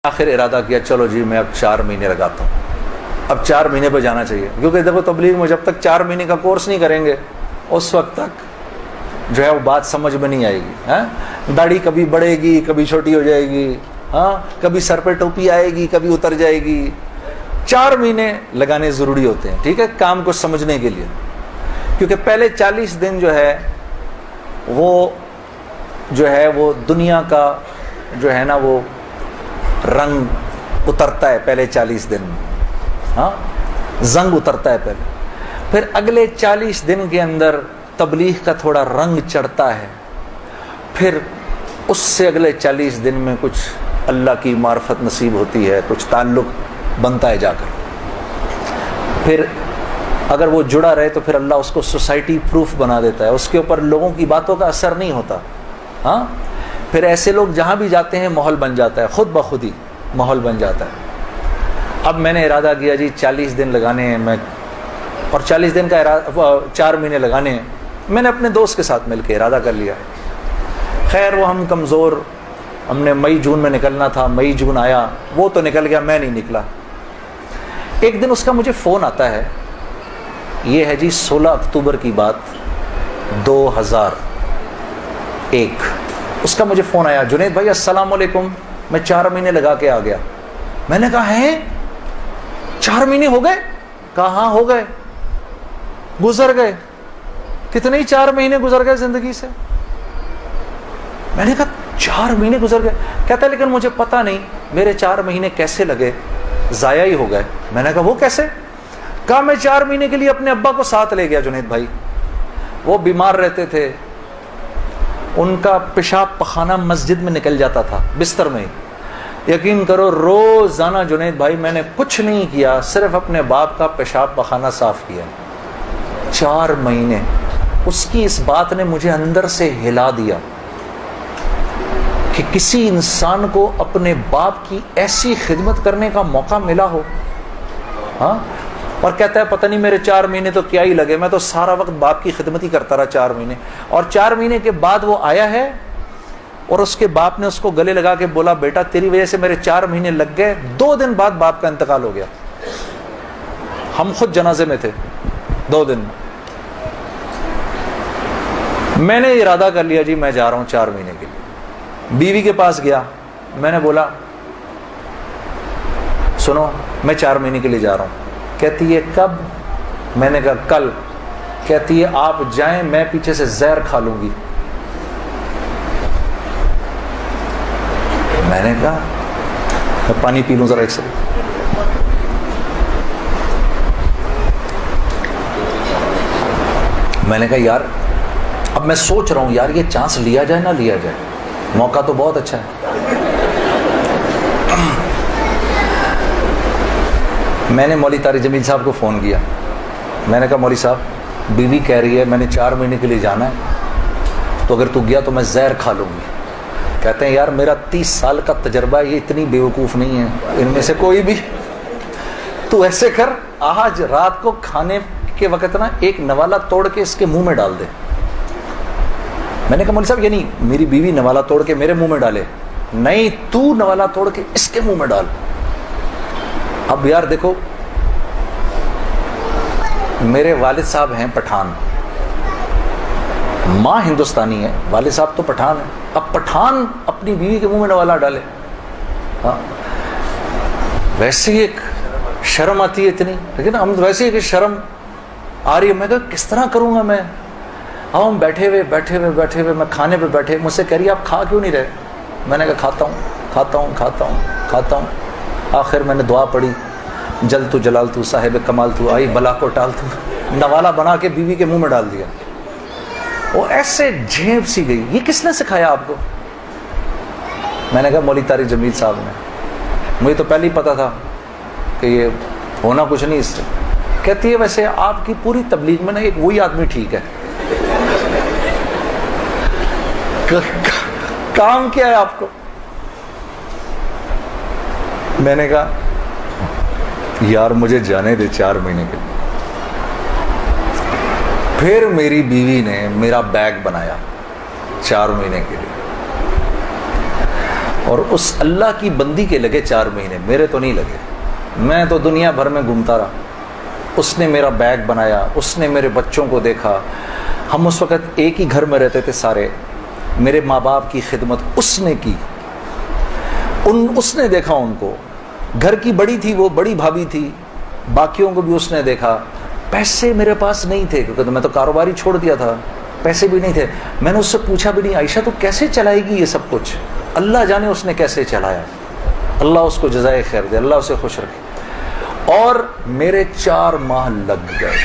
آخر ارادہ کیا چلو جی میں اب 4 مہینے لگاتا ہوں. اب 4 مہینے پہ جانا چاہیے, کیونکہ دیکھو تبلیغ میں جب تک 4 مہینے کا کورس نہیں کریں گے اس وقت تک جو ہے وہ بات سمجھ میں نہیں آئے گی. داڑھی کبھی بڑھے گی, کبھی چھوٹی ہو جائے گی, کبھی سر پہ ٹوپی آئے گی, کبھی اتر جائے گی. 4 مہینے لگانے ضروری ہوتے ہیں, ٹھیک ہے, کام کو سمجھنے کے لیے. کیونکہ پہلے 40 دن جو ہے وہ دنیا کا جو ہے نا وہ رنگ اترتا ہے پہلے 40 دن میں, زنگ اترتا ہے پہلے. پھر اگلے 40 دن کے اندر تبلیغ کا تھوڑا رنگ چڑھتا ہے. پھر اس سے اگلے 40 دن میں کچھ اللہ کی معرفت نصیب ہوتی ہے, کچھ تعلق بنتا ہے جا کر. پھر اگر وہ جڑا رہے تو پھر اللہ اس کو سوسائٹی پروف بنا دیتا ہے, اس کے اوپر لوگوں کی باتوں کا اثر نہیں ہوتا. پھر ایسے لوگ جہاں بھی جاتے ہیں ماحول بن جاتا ہے, خود بخود ہی ماحول بن جاتا ہے. اب میں نے ارادہ کیا جی 40 دن لگانے ہیں میں, اور 40 دن کا 4 مہینے لگانے ہیں. میں نے اپنے دوست کے ساتھ مل کے ارادہ کر لیا. خیر وہ ہم کمزور, ہم نے مئی جون میں نکلنا تھا, مئی جون آیا, وہ تو نکل گیا, میں نہیں نکلا. ایک دن اس کا مجھے فون آتا ہے, یہ ہے جی 16 اکتوبر کی بات 2001. اس کا مجھے فون آیا, جنید بھائی السلام علیکم, میں 4 مہینے لگا کے آ گیا. میں نے کہا ہیں 4 مہینے ہو گئے؟ کہا ہاں ہو گئے. گزر گئے کتنے ہی 4 مہینے گزر گئے زندگی سے. میں نے کہا 4 مہینے گزر گئے؟ کہتا ہے لیکن مجھے پتا نہیں میرے 4 مہینے کیسے لگے, ضائع ہی ہو گئے. میں نے کہا وہ کیسے؟ کہا میں 4 مہینے کے لیے اپنے ابا کو ساتھ لے گیا جنید بھائی, وہ بیمار رہتے تھے, ان کا پیشاب پخانہ مسجد میں نکل جاتا تھا بستر میں. یقین کرو روزانہ جنید بھائی میں نے کچھ نہیں کیا, صرف اپنے باپ کا پیشاب پخانہ صاف کیا. 4 مہینے. اس کی اس بات نے مجھے اندر سے ہلا دیا کہ کسی انسان کو اپنے باپ کی ایسی خدمت کرنے کا موقع ملا ہو. اور کہتا ہے پتہ نہیں میرے 4 مہینے تو کیا ہی لگے, میں تو سارا وقت باپ کی خدمت ہی کرتا رہا 4 مہینے. اور 4 مہینے کے بعد وہ آیا ہے اور اس کے باپ نے اس کو گلے لگا کے بولا بیٹا تیری وجہ سے میرے 4 مہینے لگ گئے. 2 دن بعد باپ کا انتقال ہو گیا. ہم خود جنازے میں تھے 2 دن. میں نے ارادہ کر لیا جی میں جا رہا ہوں 4 مہینے کے لیے. بیوی کے پاس گیا, میں نے بولا سنو میں 4 مہینے کے لیے جا رہا ہوں. کہتی ہے کب؟ میں نے کہا کل. کہتی ہے آپ جائیں میں پیچھے سے زہر کھا لوں گی. میں نے کہا میں پانی پی لوں ذرا ایک سیکنڈ. میں نے کہا یار اب میں سوچ رہا ہوں یار یہ چانس لیا جائے نہ لیا جائے, موقع تو بہت اچھا ہے. میں نے مولوی طارق جمیل صاحب کو فون کیا. میں نے کہا مولوی صاحب بیوی کہہ رہی ہے میں نے 4 مہینے کے لیے جانا ہے, تو اگر تو گیا تو میں زہر کھا لوں گی. کہتے ہیں یار میرا 30 سال کا تجربہ ہے, یہ اتنی بیوقوف نہیں ہے ان میں سے کوئی بھی. تو ایسے کر آج رات کو کھانے کے وقت نا ایک نوالا توڑ کے اس کے منہ میں ڈال دے. میں نے کہا مولوی صاحب یہ نہیں میری بیوی نوالا توڑ کے میرے منہ میں ڈالے, نہیں تو نوالا توڑ کے اس کے منہ میں ڈال. اب یار دیکھو میرے والد صاحب ہیں پٹھان, ماں ہندوستانی ہے, والد صاحب تو پٹھان ہے. اب پٹھان اپنی بیوی کے منہ میں نوالا ڈالے, ویسے ہی ایک شرم آتی ہے اتنی, لیکن ہم ویسے ہی کہ شرم آ رہی ہے. میں کہا کس طرح کروں گا میں. اب ہم بیٹھے ہوئے میں کھانے پہ بیٹھے, مجھ سے کہہ رہی آپ کھا کیوں نہیں رہے. میں نے کہا کھاتا ہوں. آخر میں نے دعا پڑھی جل تو جلال تو صاحب کمال تو آئی بلا کو ٹال تو, نوالا بنا کے بیوی کے منہ میں ڈال دیا. وہ ایسے جھیپ سی گئی. یہ کس نے سکھایا آپ کو؟ میں نے کہا مولوی طارق جمیل صاحب نے. مجھے تو پہلے ہی پتا تھا کہ یہ ہونا کچھ نہیں اس سے. کہتی ہے ویسے آپ کی پوری تبلیغ میں نا ایک وہی آدمی ٹھیک ہے. کام کیا ہے آپ کو؟ میں نے کہا یار مجھے جانے دے 4 مہینے کے لیے. پھر میری بیوی نے میرا بیگ بنایا 4 مہینے کے لیے. اور اس اللہ کی بندی کے لگے 4 مہینے، میرے تو نہیں لگے، میں تو دنیا بھر میں گھومتا رہا. اس نے میرا بیگ بنایا، اس نے میرے بچوں کو دیکھا. ہم اس وقت ایک ہی گھر میں رہتے تھے سارے. میرے ماں باپ کی خدمت اس نے کی، اس نے دیکھا ان کو. گھر کی بڑی تھی وہ، بڑی بھابھی تھی، باقیوں کو بھی اس نے دیکھا. پیسے میرے پاس نہیں تھے کیونکہ میں تو کاروبار ہی چھوڑ دیا تھا، پیسے بھی نہیں تھے. میں نے اس سے پوچھا بھی نہیں، عائشہ تو کیسے چلائے گی یہ سب کچھ؟ اللہ جانے اس نے کیسے چلایا. اللہ اس کو جزائے خیر دے، اللہ اسے خوش رکھے. اور میرے 4 ماہ لگ گئے.